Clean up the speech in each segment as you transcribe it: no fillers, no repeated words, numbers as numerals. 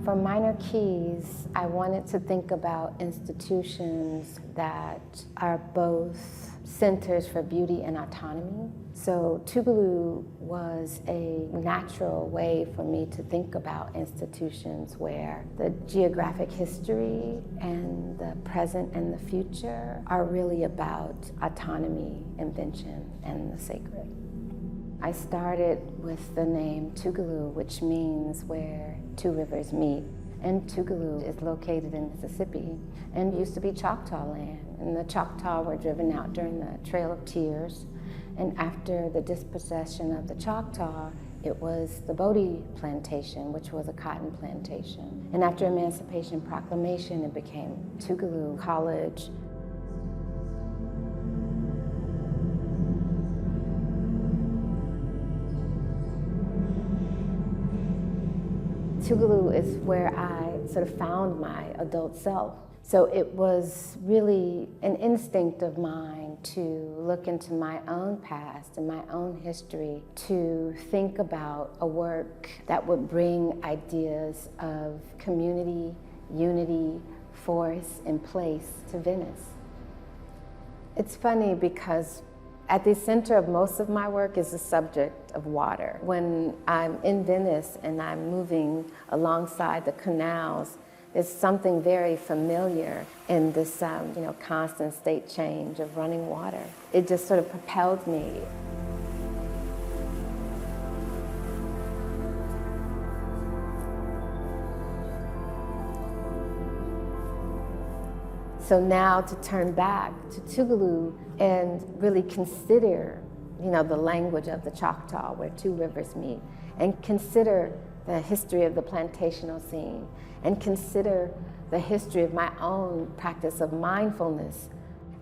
For minor keys, I wanted to think about institutions that are both centers for beauty and autonomy. So Tougaloo was a natural way for me to think about institutions where the geographic history and the present and the future are really about autonomy, invention, and the sacred. I started with the name Tougaloo, which means where two rivers meet. And Tougaloo is located in Mississippi and used to be Choctaw land. And the Choctaw were driven out during the Trail of Tears. And after the dispossession of the Choctaw, it was the Bodie plantation, which was a cotton plantation. And after Emancipation Proclamation, it became Tougaloo College. Tougaloo is where I sort of found my adult self. So it was really an instinct of mine to look into my own past and my own history, to think about a work that would bring ideas of community, unity, force, and place to Venice. It's funny because at the center of most of my work is the subject of water. When I'm in Venice and I'm moving alongside the canals, there's something very familiar in this constant state change of running water. It just sort of propelled me. So now to turn back to Tougaloo and really consider, the language of the Choctaw, where two rivers meet, and consider the history of the plantational scene, and consider the history of my own practice of mindfulness,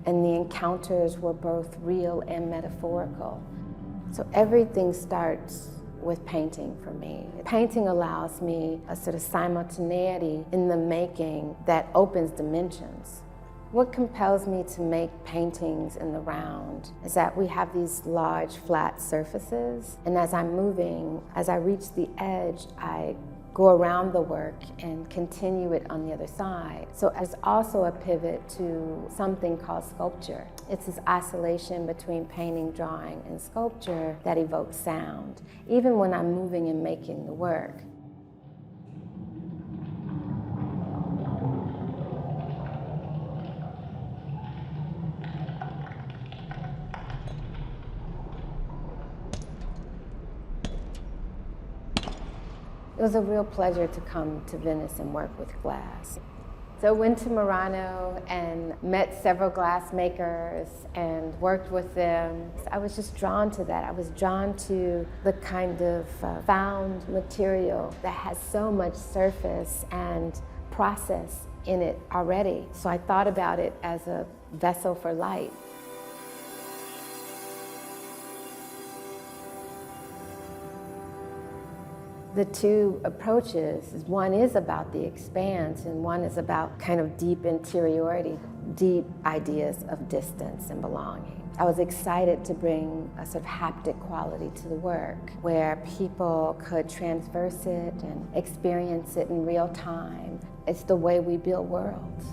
and the encounters were both real and metaphorical. So everything starts with painting for me. Painting allows me a sort of simultaneity in the making that opens dimensions. What compels me to make paintings in the round is that we have these large flat surfaces, and as I'm moving, as I reach the edge, I go around the work and continue it on the other side. So there's also a pivot to something called sculpture. It's this oscillation between painting, drawing, and sculpture that evokes sound, even when I'm moving and making the work. It was a real pleasure to come to Venice and work with glass. So I went to Murano and met several glass makers and worked with them. I was just drawn to that. I was drawn to the kind of found material that has so much surface and process in it already. So I thought about it as a vessel for light. The two approaches, one is about the expanse and one is about kind of deep interiority, deep ideas of distance and belonging. I was excited to bring a sort of haptic quality to the work where people could transverse it and experience it in real time. It's the way we build worlds.